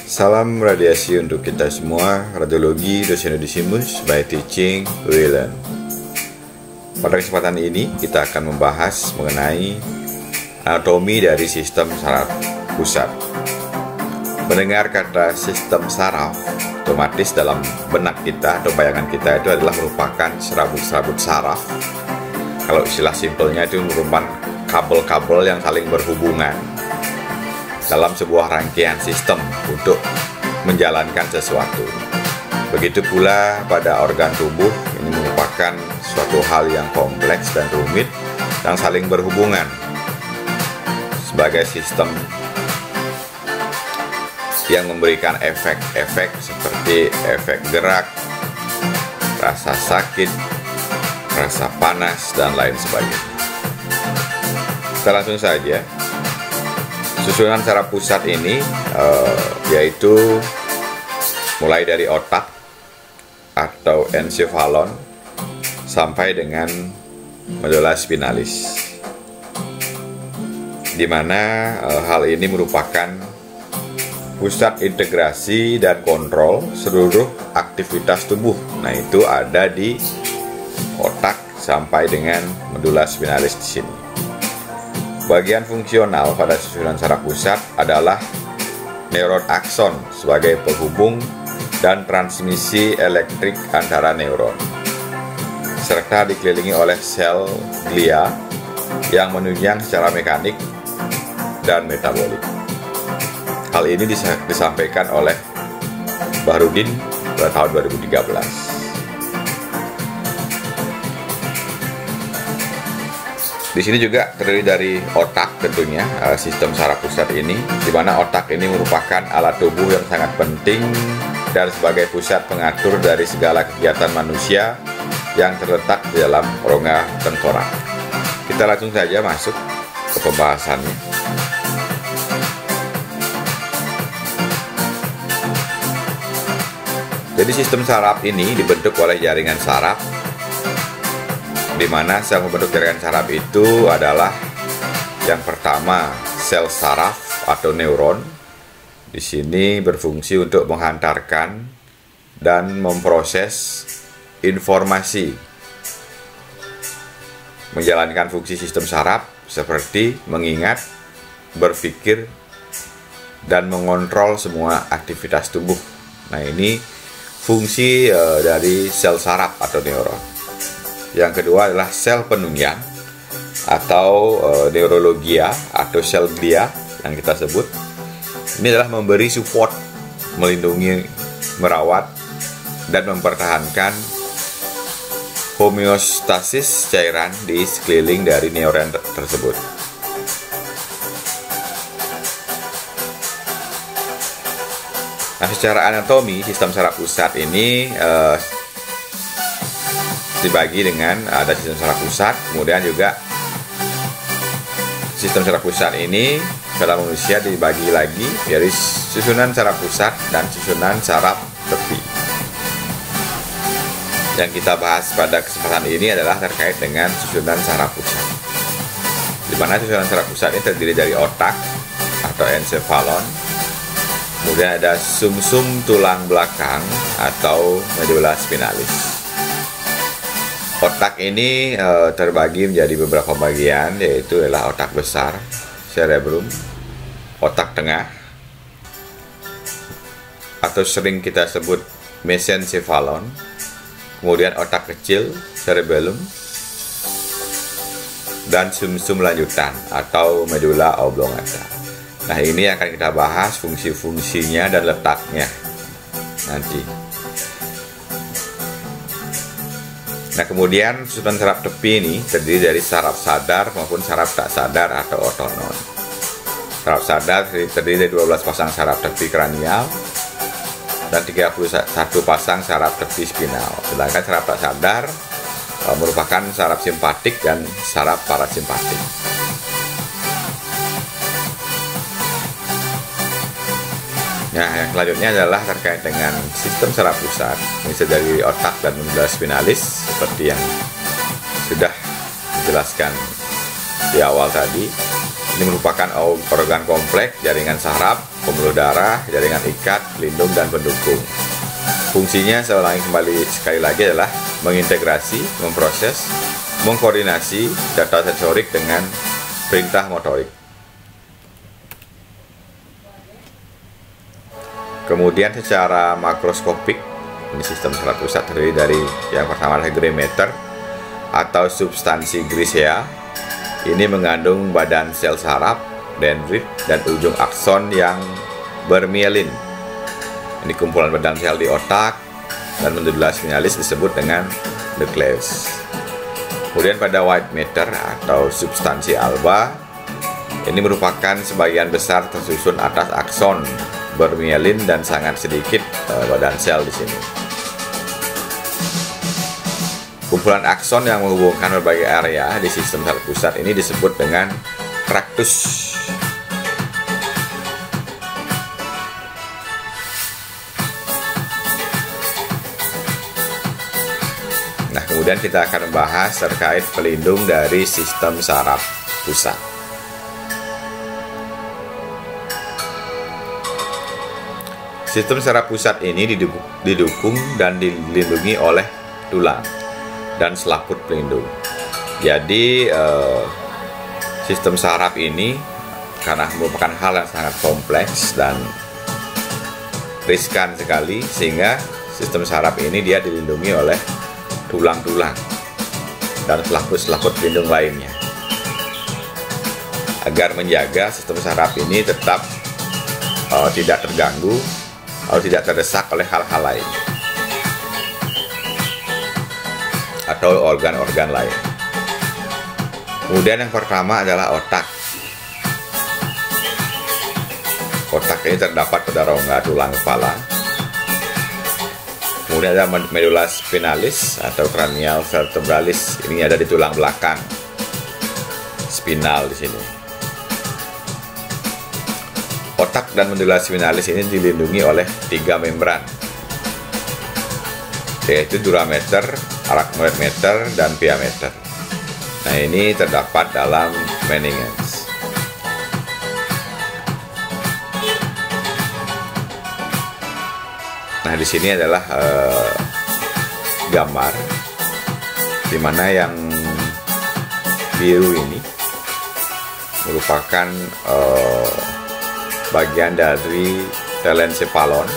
Salam radiasi untuk kita semua. Radiologi Dosen Udisimus by Teaching We Learn. Pada kesempatan ini kita akan membahas mengenai anatomi dari sistem saraf pusat. Mendengar kata sistem saraf, otomatis dalam benak kita atau bayangan kita itu adalah merupakan serabut-serabut saraf. Kalau istilah simpelnya itu merupakan kabel-kabel yang saling berhubungan dalam sebuah rangkaian sistem untuk menjalankan sesuatu. Begitu pula pada organ tubuh, ini merupakan suatu hal yang kompleks dan rumit yang saling berhubungan sebagai sistem yang memberikan efek-efek seperti efek gerak, rasa sakit, rasa panas, dan lain sebagainya. Kita langsung saja. Susunan saraf pusat ini yaitu mulai dari otak atau encephalon sampai dengan medula spinalis, di mana hal ini merupakan pusat integrasi dan kontrol seluruh aktivitas tubuh. Nah, itu ada di otak sampai dengan medula spinalis di sini. Bagian fungsional pada susunan saraf pusat adalah neuron akson sebagai penghubung dan transmisi elektrik antara neuron, serta dikelilingi oleh sel glia yang menunjang secara mekanik dan metabolik. Hal ini disampaikan oleh Bahrudin pada tahun 2013. Di sini juga terdiri dari otak tentunya, sistem saraf pusat ini, di mana otak ini merupakan alat tubuh yang sangat penting dan sebagai pusat pengatur dari segala kegiatan manusia yang terletak di dalam rongga tengkorak. Kita langsung saja masuk ke pembahasannya. Jadi sistem saraf ini dibentuk oleh jaringan saraf, di mana sel pembentuk jaringan saraf itu adalah yang pertama sel saraf atau neuron. Di sini berfungsi untuk menghantarkan dan memproses informasi, menjalankan fungsi sistem saraf seperti mengingat, berpikir, dan mengontrol semua aktivitas tubuh. Nah, ini fungsi dari sel saraf atau neuron. Yang kedua adalah sel penunjang atau neurologia atau sel glia yang kita sebut. Ini adalah memberi support, melindungi, merawat, dan mempertahankan homeostasis cairan di sekeliling dari neuron tersebut. Nah, secara anatomi sistem saraf pusat ini dibagi dengan ada sistem saraf pusat, kemudian juga sistem saraf pusat ini pada manusia dibagi lagi dari susunan saraf pusat dan susunan saraf tepi. Yang kita bahas pada kesempatan ini adalah terkait dengan susunan saraf pusat, di mana susunan saraf pusat ini terdiri dari otak atau encephalon, kemudian ada sumsum tulang belakang atau medula spinalis. Otak ini terbagi menjadi beberapa bagian, yaitu adalah otak besar, cerebrum, otak tengah, atau sering kita sebut mesencephalon, kemudian otak kecil, cerebellum, dan sumsum lanjutan atau medula oblongata. Nah, ini akan kita bahas fungsi-fungsinya dan letaknya nanti. Nah, kemudian susunan saraf tepi ini terdiri dari saraf sadar maupun saraf tak sadar atau otonom. Saraf sadar terdiri dari 12 pasang saraf tepi kranial dan 31 pasang saraf tepi spinal. Sedangkan saraf tak sadar merupakan saraf simpatik dan saraf parasimpatik. Nah, yang selanjutnya adalah terkait dengan sistem saraf pusat, misalnya dari otak dan medula spinalis, seperti yang sudah dijelaskan di awal tadi. Ini merupakan organ kompleks, jaringan saraf, pembuluh darah, jaringan ikat, pelindung, dan pendukung. Fungsinya sekali lagi adalah mengintegrasi, memproses, mengkoordinasi data sensorik dengan perintah motorik. Kemudian secara makroskopik, ini sistem saraf pusat terdiri dari yang pertama adalah gray matter atau substansi grisea. Ini mengandung badan sel saraf, dendrit, dan ujung akson yang bermielin. Ini kumpulan badan sel di otak, dan medulla spinalis disebut dengan nukleus. Kemudian pada white matter atau substansi alba, ini merupakan sebagian besar tersusun atas akson bermielin dan sangat sedikit badan sel di sini. Kumpulan akson yang menghubungkan berbagai area di sistem saraf pusat ini disebut dengan traktus. Nah, kemudian kita akan membahas terkait pelindung dari sistem saraf pusat. Sistem saraf pusat ini didukung dan dilindungi oleh tulang dan selaput pelindung. Jadi sistem saraf ini karena merupakan hal yang sangat kompleks dan riskan sekali, sehingga sistem saraf ini dia dilindungi oleh tulang-tulang dan selaput-selaput pelindung lainnya agar menjaga sistem saraf ini tetap tidak terganggu atau tidak terdesak oleh hal-hal lain atau organ-organ lain. Kemudian yang pertama adalah otak. Otak ini terdapat pada rongga tulang kepala. Kemudian ada medulla spinalis atau cranial vertebralis. Ini ada di tulang belakang, spinal di sini. Otak dan medulla spinalis ini dilindungi oleh 3 membran, yaitu dura mater, arachnoid mater, dan pia mater. Nah, ini terdapat dalam meninges. Nah, di sini adalah gambar di mana yang biru ini merupakan bagian dari telencephalon.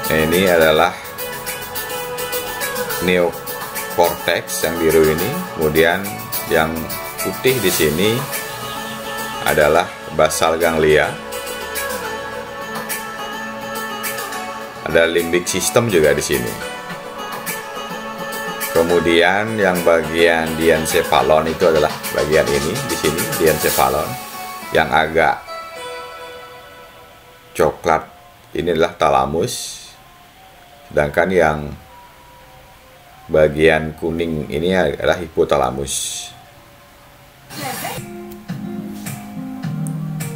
Ini adalah neokortex yang biru ini. Kemudian yang putih di sini adalah basal ganglia. Ada limbic system juga di sini. Kemudian yang bagian diencephalon itu adalah bagian ini di sini, diencephalon. Yang agak coklat ini adalah talamus. Sedangkan yang bagian kuning ini adalah hipotalamus.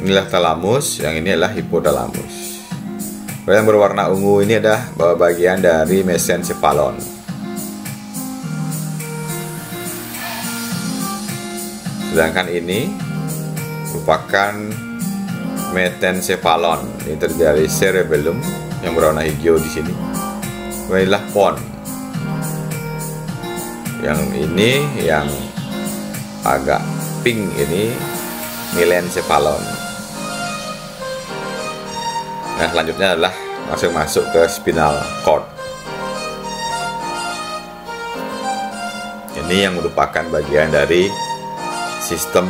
Inilah talamus, yang ini adalah hipotalamus. Yang berwarna ungu ini adalah bagian dari mesencephalon. Sedangkan ini merupakan metencephalon. Ini terjadi cerebellum yang berwarna hijau di sini. Inilah pons. Yang ini yang agak pink ini melencephalon. Nah, selanjutnya adalah masuk ke spinal cord. Ini yang merupakan bagian dari sistem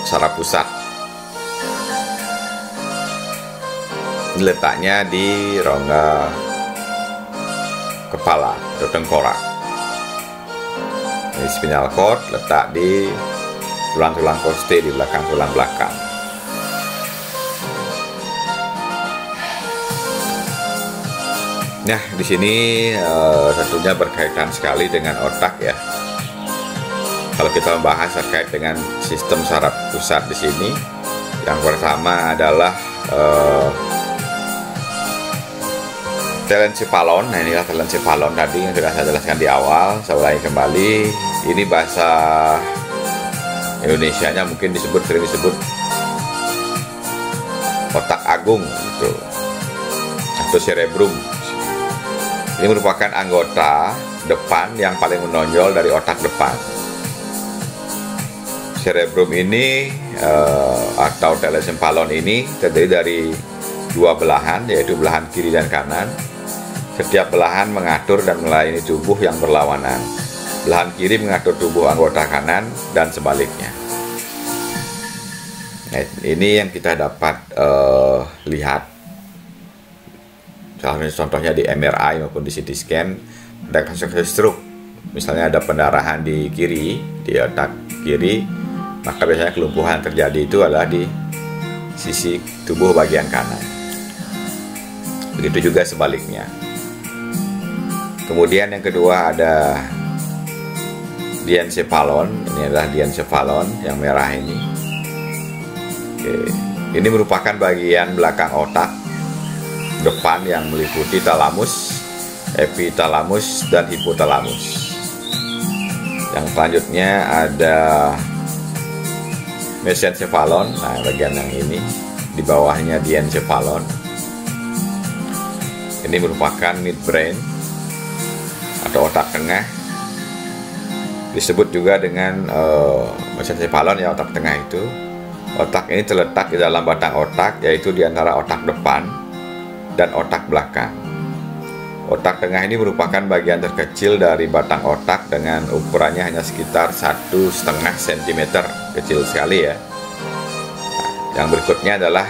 saraf pusat. Letaknya di rongga kepala atau tengkorak. Ini spinal cord letak di tulang-tulang koste di belakang tulang belakang. Nah, di sini tentunya berkaitan sekali dengan otak ya. Kalau kita membahas terkait dengan sistem saraf pusat di sini, yang pertama adalah telencephalon. Nah, inilah telencephalon tadi yang sudah saya jelaskan di awal. Saya ulangi kembali. Ini bahasa Indonesianya mungkin sering disebut otak agung gitu, atau cerebrum. Ini merupakan anggota depan yang paling menonjol dari otak depan. Cerebrum ini atau telencephalon ini terdiri dari dua belahan, yaitu belahan kiri dan kanan. Setiap belahan mengatur dan melayani tubuh yang berlawanan. Belahan kiri mengatur tubuh anggota kanan dan sebaliknya. Nah, ini yang kita dapat lihat. Salah satu contohnya di MRI maupun di CT scan, ada kasus stroke. Misalnya ada pendarahan di kiri, di otak kiri, maka biasanya kelumpuhan yang terjadi itu adalah di sisi tubuh bagian kanan. Begitu juga sebaliknya. Kemudian yang kedua ada diencephalon. Ini adalah diencephalon yang merah ini. Oke. Ini merupakan bagian belakang otak depan yang meliputi talamus, epitalamus, dan hipotalamus. Yang selanjutnya ada mesencephalon. Nah, bagian yang ini di bawahnya diencephalon. Ini merupakan midbrain atau otak tengah. Disebut juga dengan mesencephalon, ya, otak tengah itu. Otak ini terletak di dalam batang otak, yaitu di antara otak depan dan otak belakang. Otak tengah ini merupakan bagian terkecil dari batang otak dengan ukurannya hanya sekitar 1,5 cm, kecil sekali ya. Nah, yang berikutnya adalah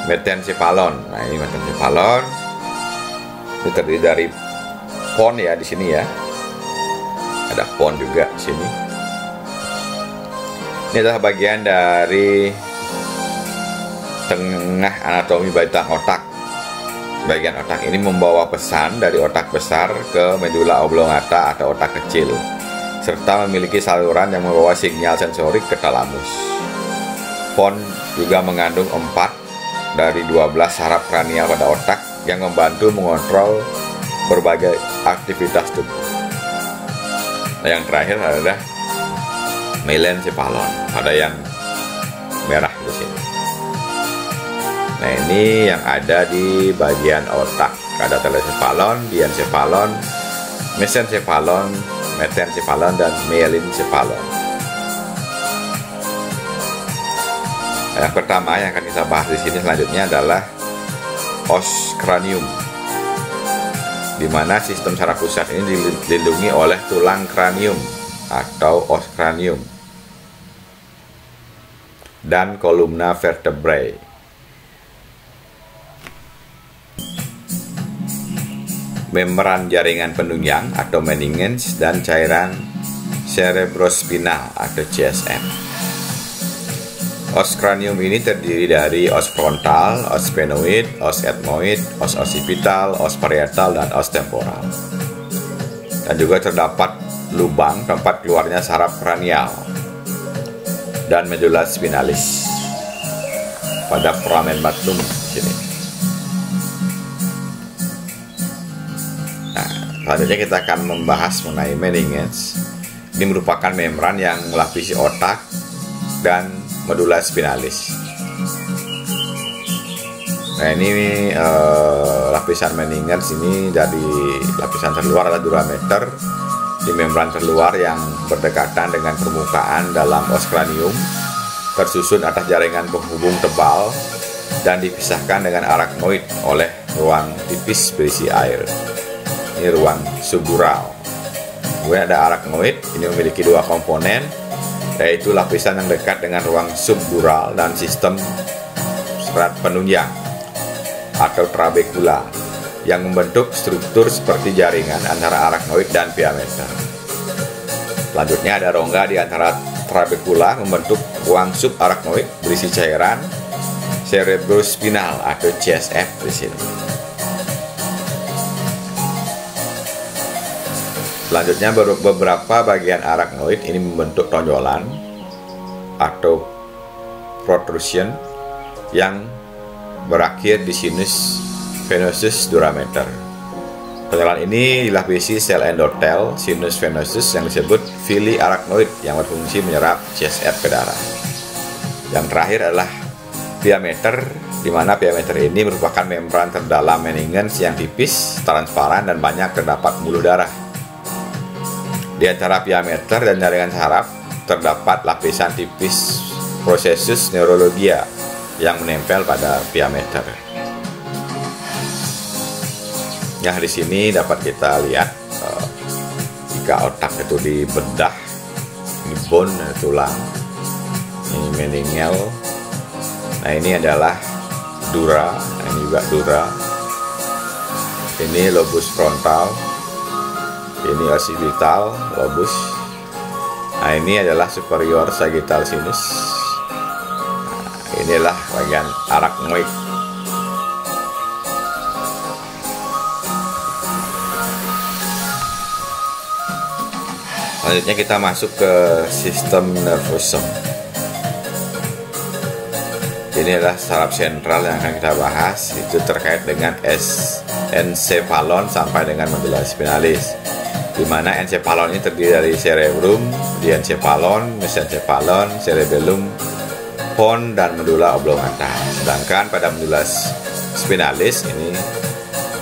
metencephalon. Nah, ini metencephalon. Itu terdiri dari pon ya di sini ya. Ada pon juga di sini. Ini adalah bagian dari tengah anatomi batang otak. Bagian otak ini membawa pesan dari otak besar ke medula oblongata atau otak kecil, serta memiliki saluran yang membawa sinyal sensorik ke talamus. Pon juga mengandung 4 dari 12 saraf kranial pada otak yang membantu mengontrol berbagai aktivitas tubuh. Nah, yang terakhir adalah melencephalon, ada yang merah di sini. Nah, ini yang ada di bagian otak. Ada telencephalon, diencephalon, mesencephalon, metencephalon, dan melencephalon. Yang pertama yang akan kita bahas di sini selanjutnya adalah os cranium, di mana sistem saraf pusat ini dilindungi oleh tulang kranium atau os cranium dan kolumna vertebrae. Membran jaringan penunjang atau meninges dan cairan cerebrospinal atau CSF. Os cranium ini terdiri dari os frontal, os sphenoid, os ethmoid, os occipital, os parietal, dan os temporal. Dan juga terdapat lubang tempat keluarnya saraf kranial dan medula spinalis pada foramen magnum di sini. Selanjutnya kita akan membahas mengenai meninges. Ini merupakan membran yang melapisi otak dan medula spinalis. Nah, ini lapisan meninges ini dari lapisan terluar adalah durameter. Di membran terluar yang berdekatan dengan permukaan dalam os cranium, tersusun atas jaringan penghubung tebal dan dipisahkan dengan arachnoid oleh ruang tipis berisi air. Ini ruang subdural. Kemudian ada arachnoid, ini memiliki dua komponen, yaitu lapisan yang dekat dengan ruang subdural dan sistem serat penunjang atau trabekula yang membentuk struktur seperti jaringan antara arachnoid dan piameter. Selanjutnya ada rongga di antara trabekula membentuk ruang subarachnoid berisi cairan cerebrospinal atau CSF di sini. Selanjutnya beberapa bagian arachnoid ini membentuk tonjolan atau protrusion yang berakhir di sinus venosus durameter. Pengenalan ini dilapisi sel endotel sinus venosus yang disebut villi arachnoid yang berfungsi menyerap CSF ke darah. Yang terakhir adalah diameter, di mana diameter ini merupakan membran terdalam meninges yang tipis, transparan, dan banyak terdapat pembuluh darah. Di antara diameter dan jaringan saraf terdapat lapisan tipis processus neurologia yang menempel pada diameter. Nah, di sini dapat kita lihat jika otak itu dibedah, ini bone, tulang, ini meningel. Nah, ini adalah dura, ini juga dura. Ini lobus frontal, ini occipital lobus. Nah, ini adalah superior sagittal sinus. Nah, inilah bagian arachnoid. Selanjutnya kita masuk ke sistem nervosum. Ini adalah saraf sentral yang akan kita bahas, itu terkait dengan encephalon sampai dengan medulla spinalis. Di mana encephalon ini terdiri dari cerebrum, diencephalon, mesencephalon, cerebellum, pons, dan medulla oblongata. Sedangkan pada medulla spinalis ini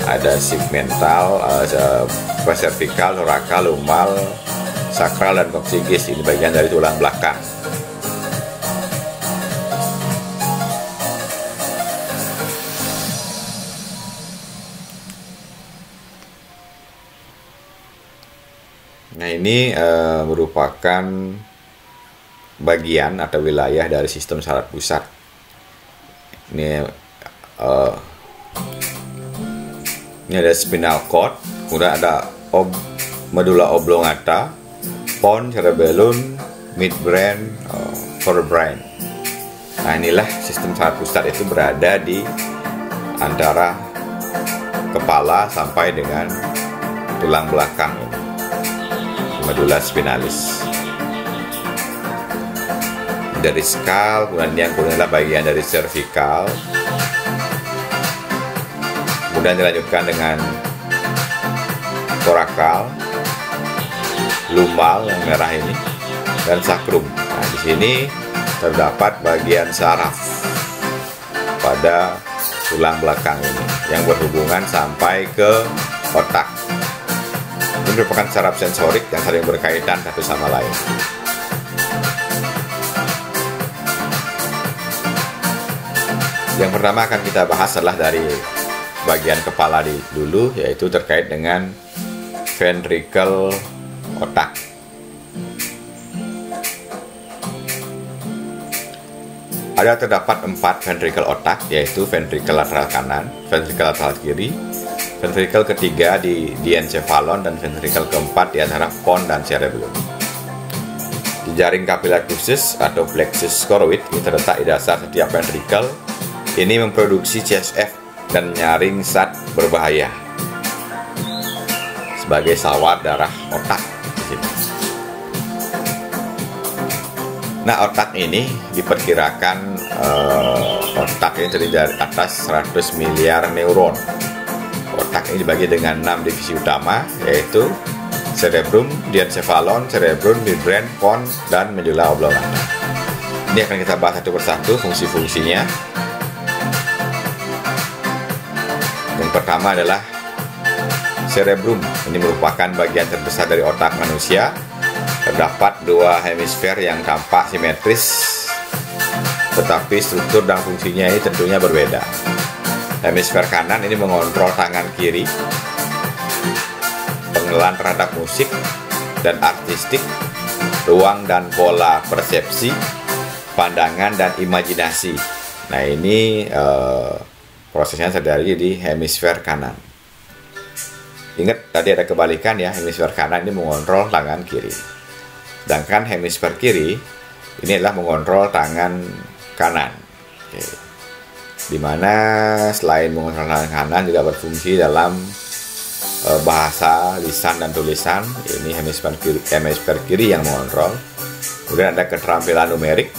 ada segmental, cervical, thoracal, lumbal, sakral, dan koksigis. Ini bagian dari tulang belakang. Nah, ini merupakan bagian atau wilayah dari sistem saraf pusat. Ini ada spinal cord, kemudian ada medulla oblongata, pons, cerebellum, midbrain, forebrain. Nah, inilah sistem saraf pusat itu berada di antara kepala sampai dengan tulang belakang ini, medulla spinalis. Dari skal, kemudian yang adalah bagian dari cervical, kemudian dilanjutkan dengan thoracal, lumbal yang merah ini, dan sakrum. Nah, di sini terdapat bagian saraf pada tulang belakang ini yang berhubungan sampai ke otak. Ini merupakan saraf sensorik yang saling berkaitan satu sama lain. Yang pertama akan kita bahas adalah dari bagian kepala dulu, yaitu terkait dengan ventricle otak. Terdapat 4 ventricle otak, yaitu ventricle lateral kanan, ventricle lateral kiri, ventricle ketiga di diencephalon, dan ventricle keempat di antara pons dan cerebellum. Di jaring kapiler khusus atau plexus choroid ini terletak di dasar setiap ventricle. Ini memproduksi CSF dan menyaring zat berbahaya sebagai sawar darah otak di sini. Nah, otak ini diperkirakan otak ini terdiri dari atas 100 miliar neuron. Otak ini dibagi dengan 6 divisi utama, yaitu cerebrum, diencephalon, cerebrum, midbrain, pons, dan medulla oblongata. Ini akan kita bahas satu persatu fungsi-fungsinya. Yang pertama adalah cerebrum. Ini merupakan bagian terbesar dari otak manusia. Terdapat 2 hemisfer yang tampak simetris, tetapi struktur dan fungsinya ini tentunya berbeda. Hemisfer kanan ini mengontrol tangan kiri, pengenalan terhadap musik dan artistik, ruang dan pola persepsi, pandangan dan imajinasi. Nah, ini prosesnya terjadi di hemisfer kanan. Ingat tadi ada kebalikan ya, hemisfer kanan ini mengontrol tangan kiri. Sedangkan hemisfer kiri ini adalah mengontrol tangan kanan. Oke. Dimana selain mengontrol tangan kanan juga berfungsi dalam bahasa, lisan, dan tulisan. Ini hemisfer kiri yang mengontrol. Kemudian ada keterampilan numerik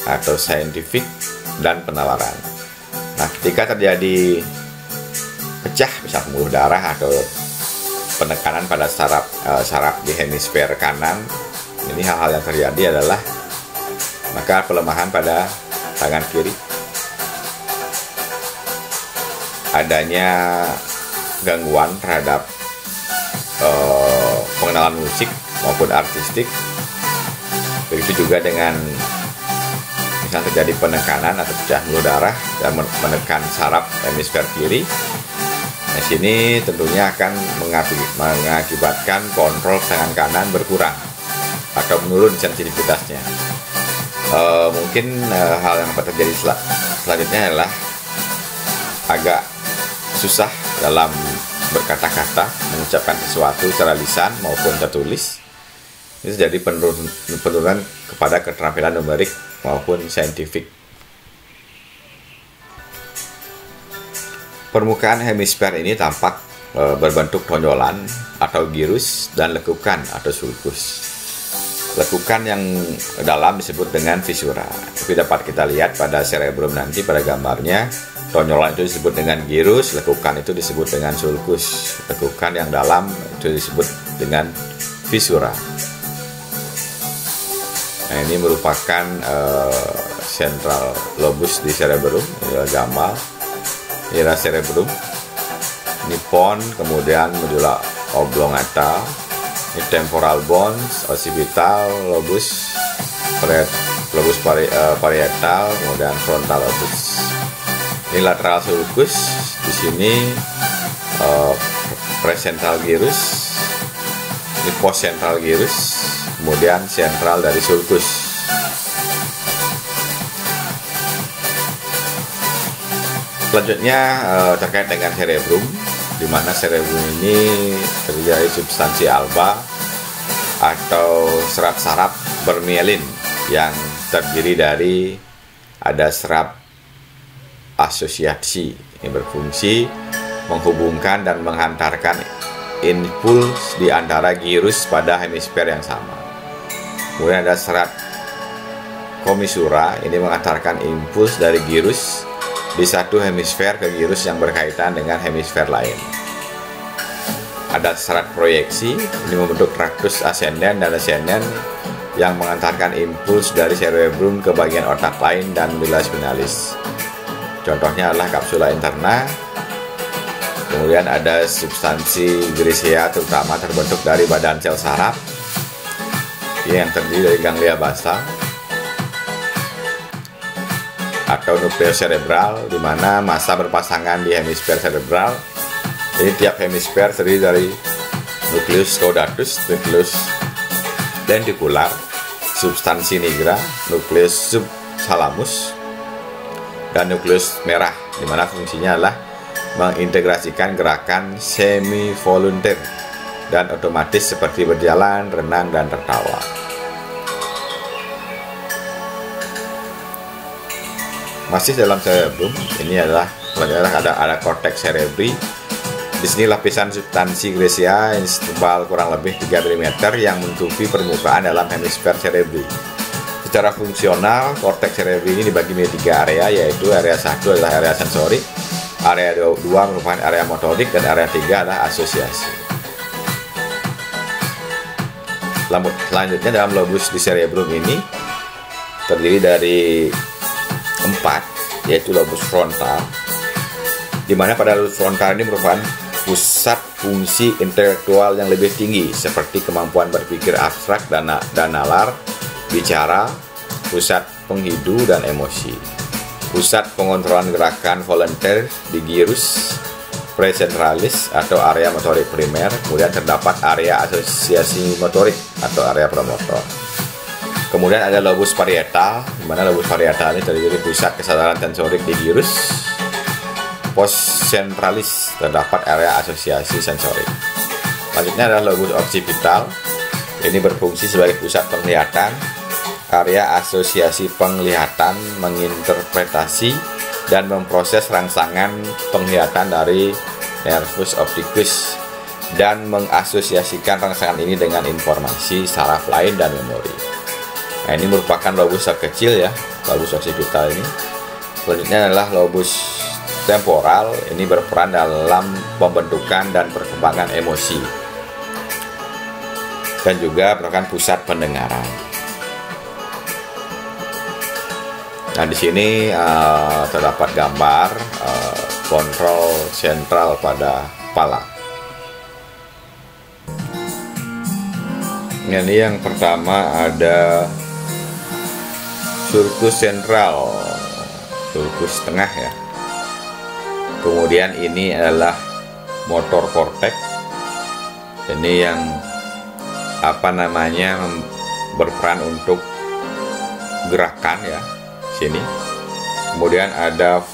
atau saintifik dan penalaran. Nah, ketika terjadi pecah, misal pembuluh darah atau penekanan pada saraf di hemisfer kanan. Ini hal-hal yang terjadi adalah maka pelemahan pada tangan kiri, adanya gangguan terhadap pengenalan musik maupun artistik. Begitu juga dengan misal terjadi penekanan atau pecah pembuluh darah dan menekan saraf hemisfer kiri. Di sini tentunya akan mengakibatkan kontrol tangan kanan berkurang atau menurun sensitivitasnya. Mungkin hal yang terjadi selanjutnya adalah agak susah dalam berkata-kata, mengucapkan sesuatu secara lisan maupun tertulis. Ini terjadi penurunan kepada keterampilan numerik maupun saintifik. Permukaan hemisfer ini tampak berbentuk tonjolan atau girus dan lekukan atau sulcus. Lekukan yang dalam disebut dengan visura. Tapi dapat kita lihat pada cerebrum nanti pada gambarnya, tonjolan itu disebut dengan girus, lekukan itu disebut dengan sulcus. Lekukan yang dalam itu disebut dengan visura. Nah, ini merupakan central lobus di cerebrum, ini gambar. Ini adalah cerebrum, ini pons, kemudian medulla oblongata, ini temporal bones, occipital lobus, lobus parietal, kemudian frontal lobus. Ini lateral sulcus, di sini presentral gyrus, ini postcentral gyrus, kemudian sentral dari sulcus. Selanjutnya terkait dengan cerebrum, di mana cerebrum ini terdiri dari substansi alba atau serat saraf bermielin yang terdiri dari ada serat asosiasi yang berfungsi menghubungkan dan menghantarkan impuls di antara gyrus pada hemisfer yang sama. Kemudian ada serat komissura, ini mengantarkan impuls dari gyrus di satu hemisfer ke gyrus yang berkaitan dengan hemisfer lain. Ada serat proyeksi, ini membentuk traktus ascendens dan descendens yang mengantarkan impuls dari cerebrum ke bagian otak lain dan medulla spinalis. Contohnya adalah kapsula interna. Kemudian ada substansi grisea terutama terbentuk dari badan sel saraf yang terdiri dari ganglia basal atau nukleus cerebral, di mana massa berpasangan di hemisfer cerebral. Jadi tiap hemisfer terdiri dari nukleus caudatus, nukleus lenticular, substansi nigra, nukleus subthalamus, dan nukleus merah, di mana fungsinya adalah mengintegrasikan gerakan semi volunteer dan otomatis seperti berjalan, renang, dan tertawa. Masih dalam cerebrum, ini adalah ada korteks cerebri. Di sini lapisan substansi grisea yang tebal kurang lebih 3 mm yang menutupi permukaan dalam hemisfer cerebri. Secara fungsional, korteks cerebri ini dibagi menjadi 3 area, yaitu area 1 adalah area sensorik, area 2 merupakan area motorik, dan area 3 adalah asosiasi. Selanjutnya dalam lobus di cerebrum ini terdiri dari 4, yaitu lobus frontal, di mana pada lobus frontal ini merupakan pusat fungsi intelektual yang lebih tinggi seperti kemampuan berpikir abstrak dan nalar, bicara, pusat penghidu dan emosi, pusat pengontrolan gerakan volunteer di gyrus precentralis atau area motorik primer. Kemudian terdapat area asosiasi motorik atau area promotor. Kemudian ada lobus parietal, di mana lobus parietal ini terdiri dari pusat kesadaran sensorik di gyrus. Postcentralis, terdapat area asosiasi sensorik. Selanjutnya adalah lobus occipital, ini berfungsi sebagai pusat penglihatan. Area asosiasi penglihatan menginterpretasi dan memproses rangsangan penglihatan dari nervus opticus dan mengasosiasikan rangsangan ini dengan informasi saraf lain dan memori. Nah, ini merupakan lobus terkecil ya, lobus occipital ini. Selanjutnya adalah lobus temporal ini berperan dalam pembentukan dan perkembangan emosi, dan juga merupakan pusat pendengaran. Nah, di sini terdapat gambar kontrol sentral pada kepala. Ini yang pertama ada sulcus sentral, sulcus tengah ya. Kemudian ini adalah motor korteks. Ini yang berperan untuk gerakan ya, sini. Kemudian ada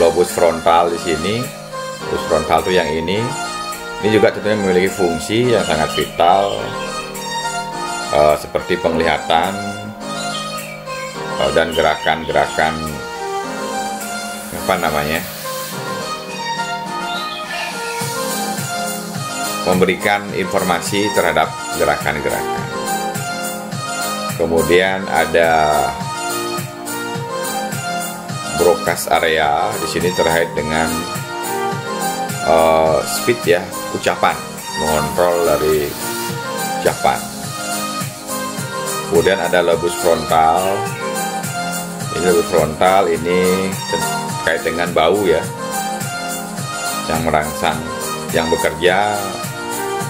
lobus frontal di sini. Lobus frontal itu yang ini. Ini juga tentunya memiliki fungsi yang sangat vital, seperti penglihatan dan gerakan-gerakan memberikan informasi terhadap gerakan-gerakan. Kemudian ada broadcast area di sini terkait dengan speed ya, ucapan, mengontrol dari ucapan. Kemudian ada lobus frontal. Ini lobus frontal ini terkait dengan bau ya, yang merangsang, yang bekerja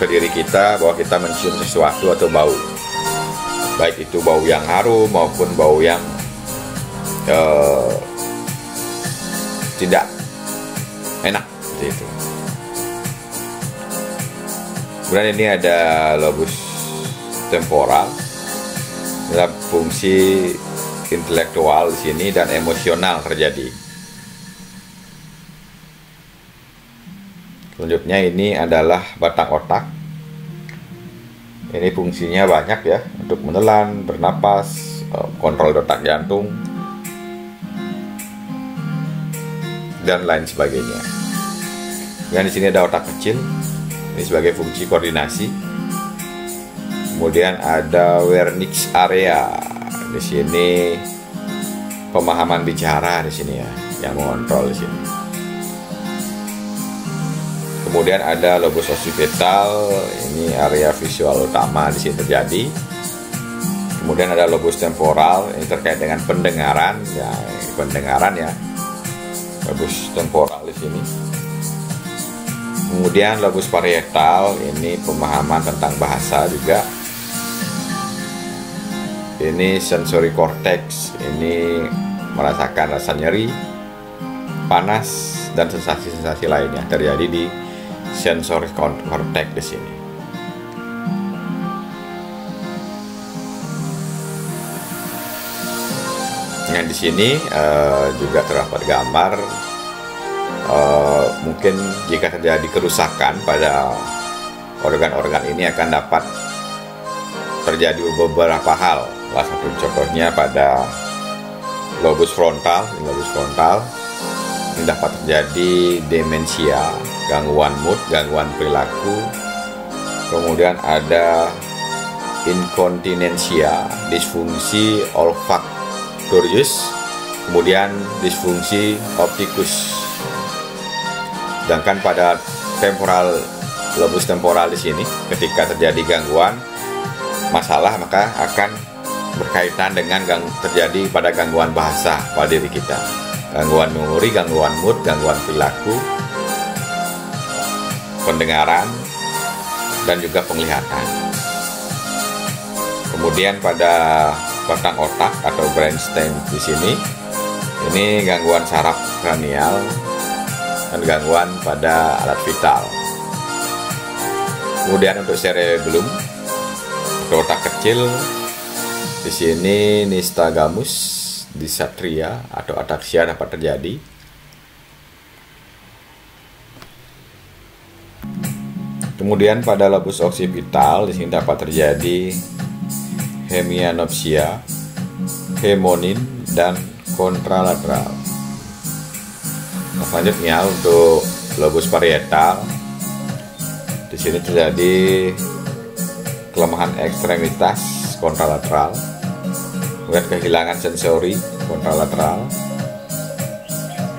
ke diri kita bahwa kita mencium sesuatu atau bau, baik itu bau yang harum maupun bau yang tidak enak seperti itu. Kemudian ini ada lobus temporal, dalam fungsi intelektual di sini dan emosional terjadi. Selanjutnya ini adalah batang otak. Ini fungsinya banyak ya, untuk menelan, bernapas, kontrol detak jantung, dan lain sebagainya. Dan di sini ada otak kecil, ini sebagai fungsi koordinasi. Kemudian ada Wernicke area, di sini pemahaman bicara di sini ya, yang mengontrol di sini. Kemudian ada lobus occipital, ini area visual utama di sini terjadi. Kemudian ada lobus temporal, ini terkait dengan pendengaran ya, lobus temporal di sini. Kemudian lobus parietal, ini pemahaman tentang bahasa juga. Ini sensory cortex, ini merasakan rasa nyeri, panas, dan sensasi-sensasi lainnya terjadi di sensory cortex di sini. Nah, di sini juga terdapat gambar. Mungkin jika terjadi kerusakan pada organ-organ ini akan dapat terjadi beberapa hal. Salah satu contohnya pada lobus frontal. Ini dapat terjadi demensia, gangguan mood, gangguan perilaku. Kemudian ada inkontinensia, disfungsi olfaktorius, kemudian disfungsi optikus. Sedangkan pada lobus temporal di sini, ketika terjadi gangguan masalah, maka akan berkaitan dengan terjadi pada gangguan bahasa pada diri kita, gangguan memori, gangguan mood, gangguan perilaku, pendengaran, dan juga penglihatan. Kemudian pada batang otak atau brainstem di sini, ini gangguan saraf kranial dan gangguan pada alat vital. Kemudian untuk cerebellum atau otak kecil, di sini nystagmus, dysarthria atau ataksia dapat terjadi. Kemudian pada lobus occipital di sini dapat terjadi hemianopsia, hemonin, dan kontralateral. Nah, selanjutnya untuk lobus parietal, di sini terjadi kelemahan ekstremitas kontralateral, kemudian kehilangan sensori kontralateral,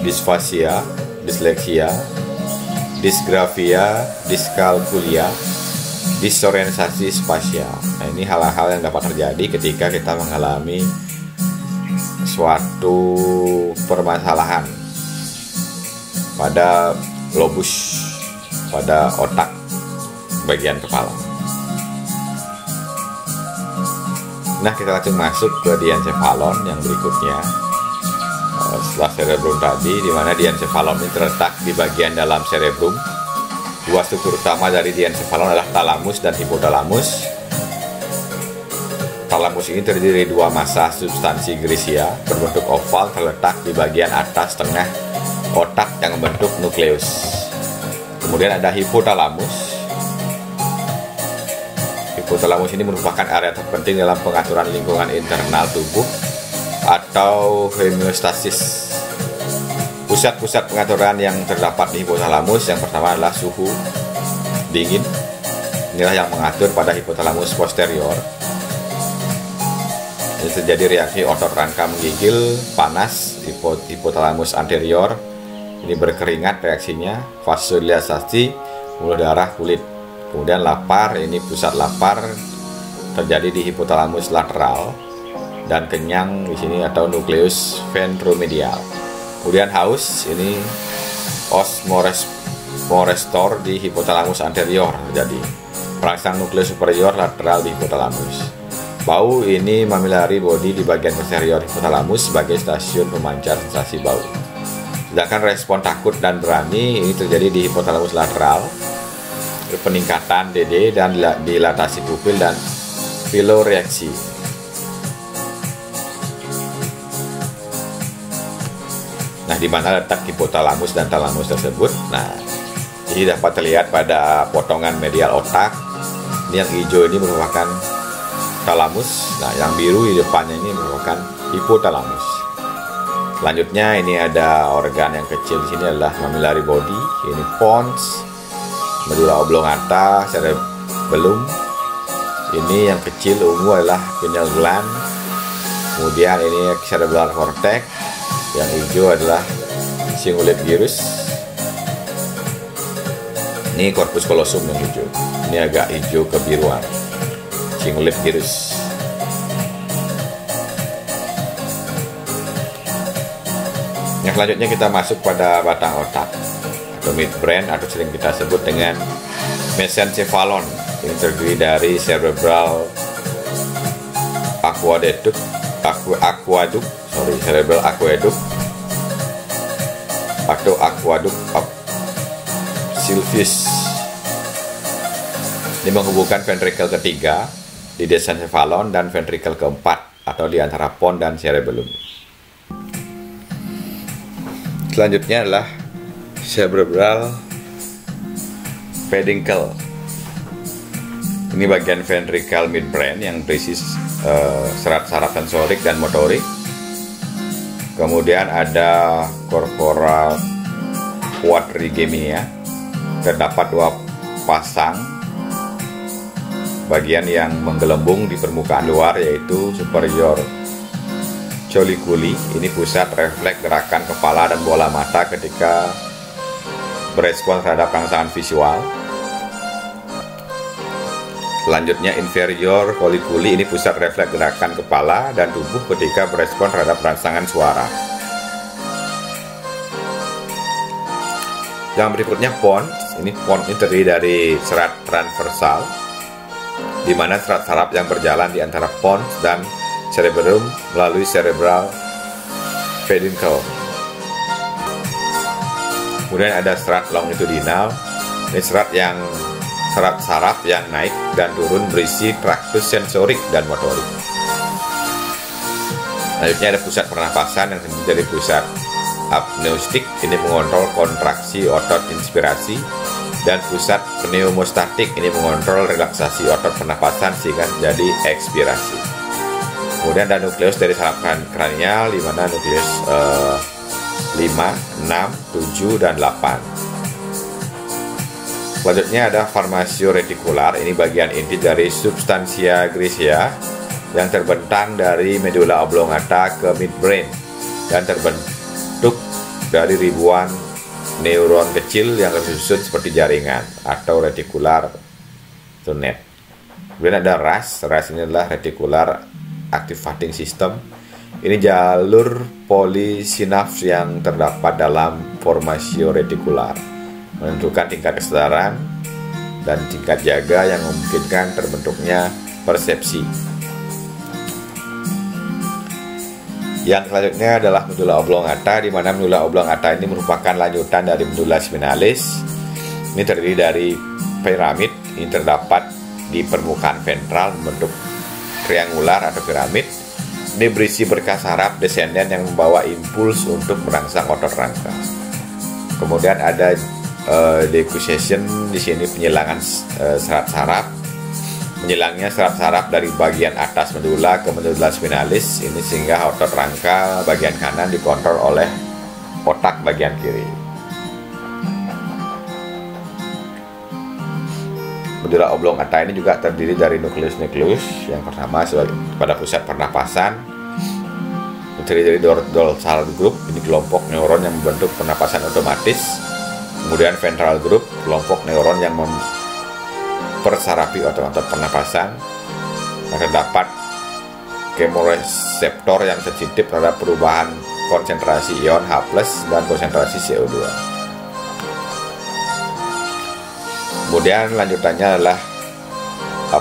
disfasia disleksia, disgrafia, diskalkulia, disorientasi spasial. Nah, ini hal-hal yang dapat terjadi ketika kita mengalami suatu permasalahan pada lobus, pada otak bagian kepala. Nah, kita langsung masuk ke diencephalon yang berikutnya. Setelah cerebrum tadi, di mana diencephalon ini terletak di bagian dalam cerebrum. Dua struktur utama dari diencephalon adalah talamus dan hipotalamus. Talamus ini terdiri dari dua massa substansi grisia berbentuk oval terletak di bagian atas tengah otak yang membentuk nukleus. Kemudian ada hipotalamus. Hipotalamus ini merupakan area terpenting dalam pengaturan lingkungan internal tubuh atau homeostasis. Pusat-pusat pengaturan yang terdapat di hipotalamus yang pertama adalah suhu dingin. Inilah yang mengatur pada hipotalamus posterior. Ini terjadi reaksi otot rangka menggigil, panas. Hipotalamus anterior ini berkeringat reaksinya, vasodilasasi, pembuluh darah kulit. Kemudian lapar, ini pusat lapar terjadi di hipotalamus lateral, dan kenyang di sini atau nukleus ventromedial. Kemudian haus, ini osmorestor di hipotalamus anterior terjadi. Perangsang nukleus superior lateral di hipotalamus. Bau, ini mammillary body di bagian posterior hipotalamus sebagai stasiun pemancar sensasi bau. Sedangkan respon takut dan berani ini terjadi di hipotalamus lateral. Peningkatan DD dan dilatasi pupil dan piloreaksi. Nah, di mana letak hipotalamus dan talamus tersebut? Nah, ini dapat terlihat pada potongan medial otak. Ini yang hijau ini merupakan talamus. Nah, yang biru di depannya ini merupakan hipotalamus. Selanjutnya ini ada organ yang kecil di sini adalah mammillary body. Ini pons, medulla oblongata, cerebellum. Ini yang kecil ungu adalah pineal gland. Kemudian ini cerebral cortex. Yang hijau adalah cingulate gyrus. Ini corpus callosum yang hijau. Ini agak hijau kebiruan. Cingulate gyrus. Yang selanjutnya kita masuk pada batang otak atau midbrain atau sering kita sebut dengan mesencephalon. Ini terdiri dari cerebral aqueduct, cerebral aqueduct atau aqueduct of Sylvius. Ini menghubungkan ventrikel ketiga di mesencephalon dan ventrikel keempat atau di antara pons dan cerebellum. Selanjutnya adalah cerebral peduncle. Ini bagian ventricle midbrain yang berisi serat-serat sensorik dan motorik. Kemudian ada corpora quadrigemia. Terdapat dua pasang bagian yang menggelembung di permukaan luar, yaitu superior colliculi. Ini pusat refleks gerakan kepala dan bola mata ketika berespon terhadap rangsangan visual. Selanjutnya inferior colliculi, ini pusat refleks gerakan kepala dan tubuh ketika berespon terhadap rangsangan suara. Yang berikutnya pons. Ini pons ini terdiri dari serat transversal, di mana serat saraf yang berjalan di antara pons dan cerebellum melalui cerebral peduncle. Kemudian ada serat longitudinal. Ini serat saraf yang naik dan turun berisi traktus sensorik dan motorik. Selanjutnya ada pusat pernapasan yang terdiri dari pusat apneustik, ini mengontrol kontraksi otot inspirasi, dan pusat pneumostatik, ini mengontrol relaksasi otot pernapasan sehingga jadi ekspirasi. Kemudian ada nukleus dari saraf kranial, di mana nukleus 5, 6, 7, dan 8. Selanjutnya ada formasio retikular. Ini bagian inti dari substansia grisia yang terbentang dari medulla oblongata ke midbrain dan terbentuk dari ribuan neuron kecil yang tersusun seperti jaringan atau reticular net. Kemudian ada RAS. RAS ini adalah reticular activating system. Ini jalur polisinaps yang terdapat dalam formasio retikular, menentukan tingkat kesadaran dan tingkat jaga yang memungkinkan terbentuknya persepsi. Yang selanjutnya adalah medula oblongata, di mana medula oblongata ini merupakan lanjutan dari medula spinalis. Ini terdiri dari piramid, ini terdapat di permukaan ventral membentuk triangular atau piramid. Ini berisi berkas saraf descendant yang membawa impuls untuk merangsang otot rangka. Kemudian ada decussation, di sini penyilangan serat saraf. Menyilangnya serat saraf dari bagian atas medula ke medula spinalis ini, sehingga otot rangka bagian kanan dikontrol oleh otak bagian kiri. Medula oblongata ini juga terdiri dari nukleus yang pertama pada pusat pernapasan, terdiri dari dorsal group, ini kelompok neuron yang membentuk pernapasan otomatis. Kemudian ventral group, kelompok neuron yang mempersarafi otot-otot pernapasan. Terdapat kemoreseptor yang sensitif terhadap perubahan konsentrasi ion H+ dan konsentrasi CO2. Kemudian lanjutannya adalah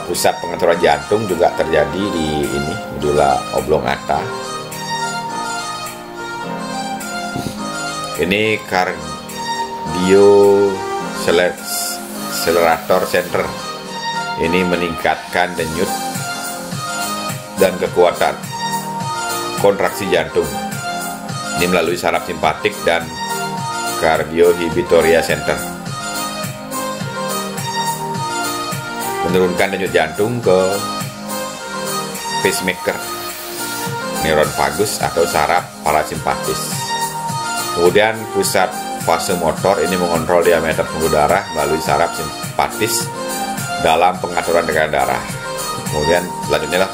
pusat pengaturan jantung, juga terjadi di ini medula oblongata. Ini cardiocelerator center. Ini meningkatkan denyut dan kekuatan kontraksi jantung. Ini melalui saraf simpatik dan cardiohibitoria center. Menurunkan denyut jantung ke pacemaker, neuron vagus atau saraf parasimpatis. Kemudian pusat vasomotor ini mengontrol diameter pembuluh darah melalui saraf simpatis dalam pengaturan tekanan darah. Kemudian selanjutnya adalah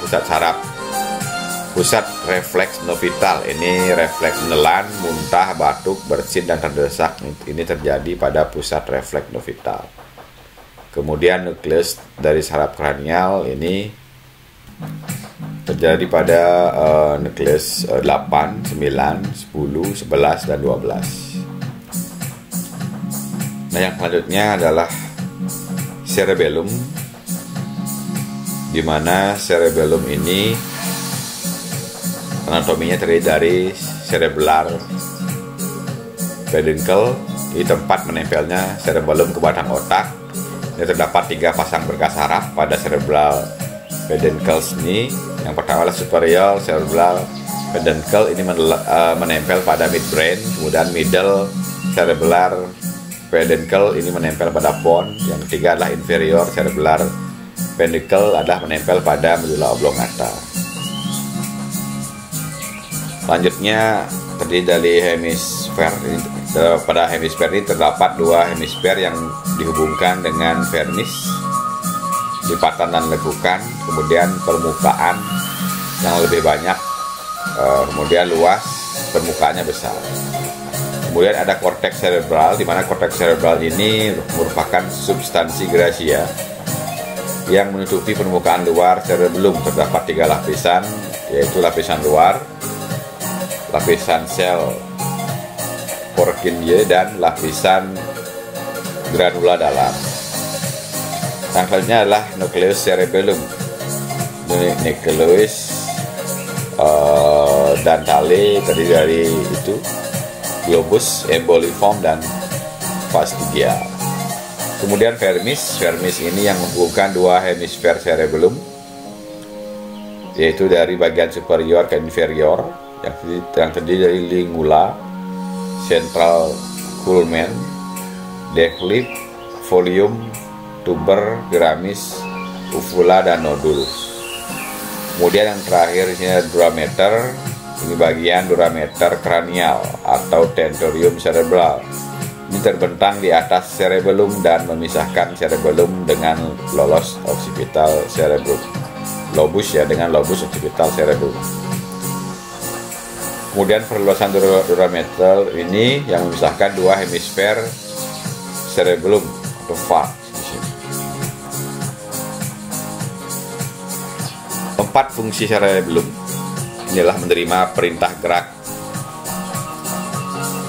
pusat refleks novital. Ini refleks menelan, muntah, batuk, bersin dan terdesak. Ini terjadi pada pusat refleks novital. Kemudian nukleus dari saraf kranial ini terjadi pada nukleus 8, 9, 10, 11, dan 12. Nah, yang selanjutnya adalah cerebellum, di mana cerebellum ini anatominya terdiri dari cerebral peduncle, di tempat menempelnya cerebellum ke batang otak. Ini terdapat 3 pasang berkas saraf pada cerebral peduncles ini. Yang pertama adalah superior cerebral peduncle, ini menempel pada midbrain. Kemudian middle cerebral peduncle ini menempel pada pons. Yang ketiga adalah inferior cerebral peduncle adalah menempel pada medula oblongata. Selanjutnya terdiri dari hemisfer. Pada hemisfer ini terdapat 2 hemisfer yang dihubungkan dengan vermis, lipatan dan lekukan. Kemudian permukaan yang lebih banyak, kemudian luas, permukaannya besar. Kemudian ada korteks cerebral, di mana korteks cerebral ini merupakan substansi gracia yang menutupi permukaan luar cerebellum. Terdapat 3 lapisan, yaitu lapisan luar, lapisan sel Purkinje, dan lapisan granula dalam. Yang selanjutnya adalah nukleus cerebellum. Nukleus dentale terdiri dari itu globus, emboliform, dan fastigia. Kemudian vermis ini yang menghubungkan 2 hemisfer cerebellum, yaitu dari bagian superior ke inferior, yang terdiri dari lingula, central culmen, declip, folium, tuber, piramis, uvula, dan nodul. Kemudian yang terakhir ini ada durameter. Ini bagian durameter kranial atau tentorium cerebral. Ini terbentang di atas cerebellum dan memisahkan cerebellum dengan lobus occipital cerebrum. Lobus dengan lobus occipital cerebrum. Kemudian perluasan durameter ini yang memisahkan dua hemisfer cerebellum atau falx di sini. 4 fungsi cerebellum inilah menerima perintah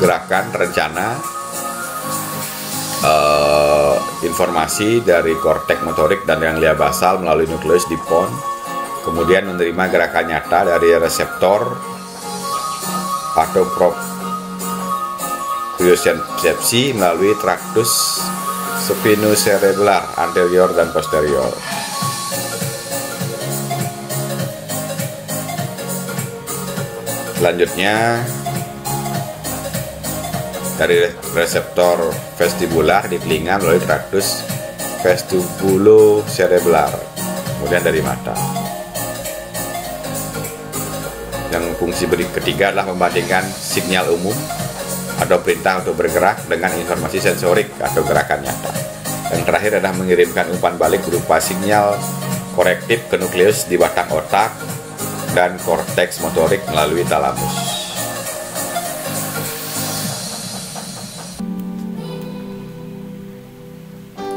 gerakan, rencana, informasi dari korteks motorik dan ganglia basal melalui nukleus di pons, kemudian menerima gerakan nyata dari reseptor atau propriosepsi melalui traktus spinocerebellar anterior dan posterior. Selanjutnya dari reseptor vestibular di telinga melalui traktus vestibulocerebellar, kemudian dari mata. Yang fungsi ketiga adalah membandingkan sinyal umum atau perintah untuk bergerak dengan informasi sensorik atau gerakan nyata. Yang terakhir adalah mengirimkan umpan balik berupa sinyal korektif ke nukleus di batang otak dan korteks motorik melalui talamus.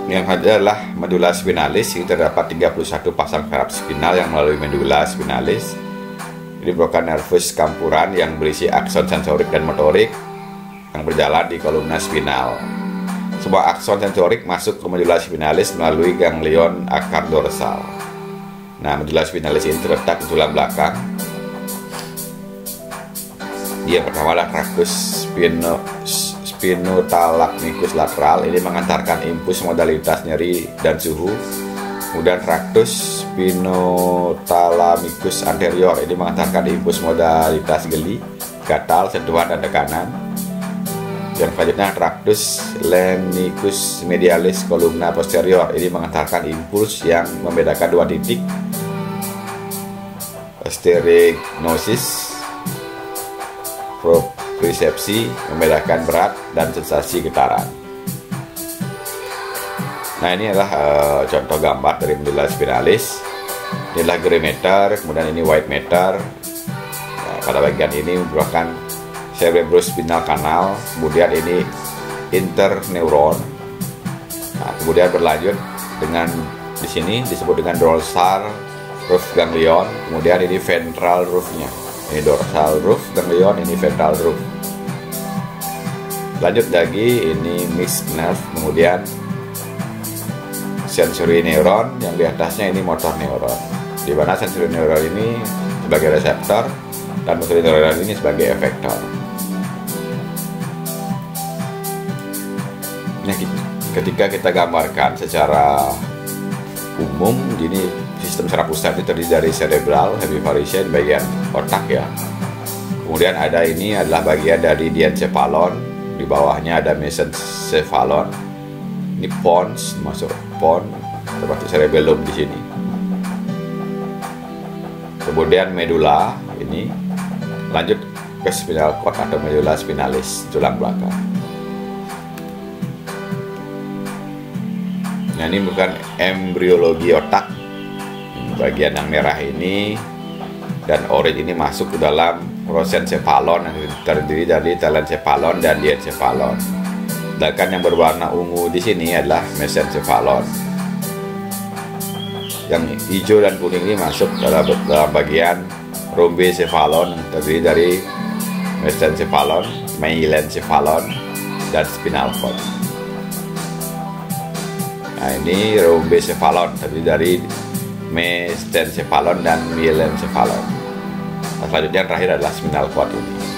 Yang adalah medula spinalis. Ini terdapat 31 pasang saraf spinal yang melalui medula spinalis. Ini merupakan nervus campuran yang berisi akson sensorik dan motorik yang berjalan di kolumna spinal. Sebuah akson sensorik masuk ke medula spinalis melalui ganglion akar dorsal. Nah, medula spinalis ini terletak di tulang belakang. Dia pertama adalah traktus spinotalamicus lateral, ini mengantarkan impuls modalitas nyeri dan suhu. Kemudian traktus spinotalamicus anterior, ini mengantarkan impuls modalitas geli, gatal, sentuhan, dan tekanan. Yang selanjutnya traktus lemnicus medialis kolumna posterior, ini mengantarkan impuls yang membedakan dua titik, stereognosis, propriosepsi, membedakan berat dan sensasi getaran. Nah, ini adalah contoh gambar dari medula spinalis. Ini adalah gray matter, kemudian ini white matter. Nah, pada bagian ini merupakan cerebrospinal canal, kemudian ini interneuron. Nah, kemudian berlanjut dengan di sini disebut dengan dorsal roof ganglion, kemudian ini ventral roofnya. Ini dorsal roof ganglion, ini ventral roof. Lanjut lagi, ini mixed nerve, kemudian sensory neuron, yang di atasnya ini motor neuron. Di mana sensory neuron ini sebagai reseptor dan motor neuron ini sebagai efektor. Nah, ketika kita gambarkan secara umum, ini sistem saraf pusat itu terdiri dari cerebral hemiparesia bagian otak ya. Kemudian ada ini adalah bagian dari diencephalon, di bawahnya ada mesencephalon. Ini pons, masuk pons, termasuk cerebellum di sini. Kemudian medula ini, lanjut ke spinal cord atau medula spinalis, tulang belakang. Nah, ini bukan embriologi otak. Bagian yang merah ini dan orange ini masuk ke dalam prosencephalon yang terdiri dari telencephalon dan diencephalon. Sedangkan yang berwarna ungu di sini adalah mesencephalon. Yang hijau dan kuning ini masuk dalam bagian rhombencephalon yang terdiri dari mesencephalon, myelencephalon, dan spinal cord. Nah, ini rhombencephalon terdiri dari mesencephalon dan myelencephalon. Nah, selanjutnya yang terakhir adalah spinal cord ini.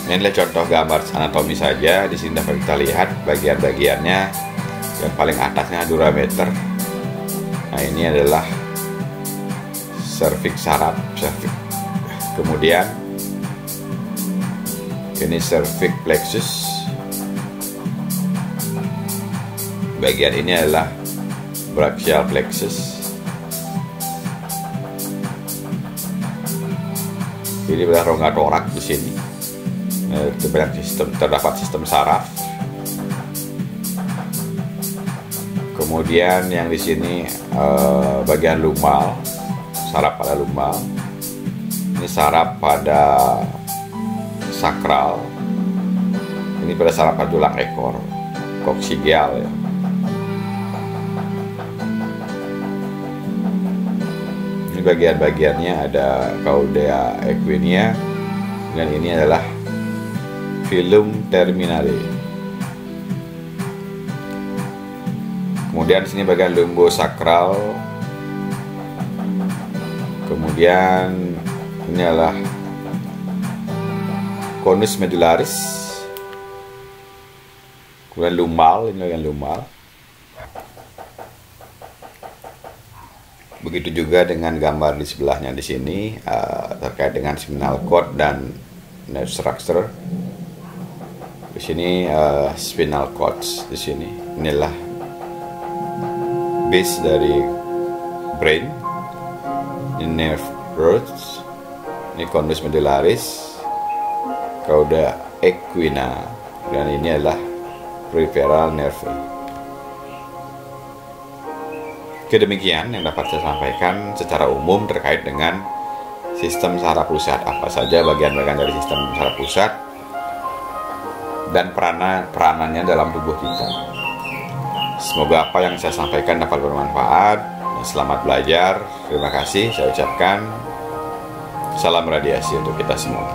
Ini adalah contoh gambar anatomi saja. Di sini dapat kita lihat bagian-bagiannya. Yang paling atasnya durameter. Nah, ini adalah cervix saraf, cervix. Kemudian ini cervix plexus. Bagian ini adalah brachial plexus. Ini adalah rongga torak di sini. Terdapat sistem saraf. Kemudian yang di sini bagian lumbal, saraf pada lumbal. Ini saraf pada sakral. Ini pada saraf pada tulang ekor, koksigeal ya. Ini bagian-bagiannya ada cauda equinia, dan ini adalah filum terminale. Kemudian di sini bagian lumbosakral. Kemudian ini adalah conus medullaris. Kemudian lumbal, ini bagian lumbal. Begitu juga dengan gambar di sebelahnya di sini terkait dengan spinal cord dan nerve structure. Di sini spinal cord di sini. Inilah base dari brain, ini nerve roots, ini conus medullaris, cauda equina, dan ini adalah peripheral nerve. Oke, demikian yang dapat saya sampaikan secara umum terkait dengan sistem saraf pusat, apa saja bagian-bagian dari sistem saraf pusat dan peranannya dalam tubuh kita. Semoga apa yang saya sampaikan dapat bermanfaat. Selamat belajar. Terima kasih saya ucapkan. Salam radiasi untuk kita semua.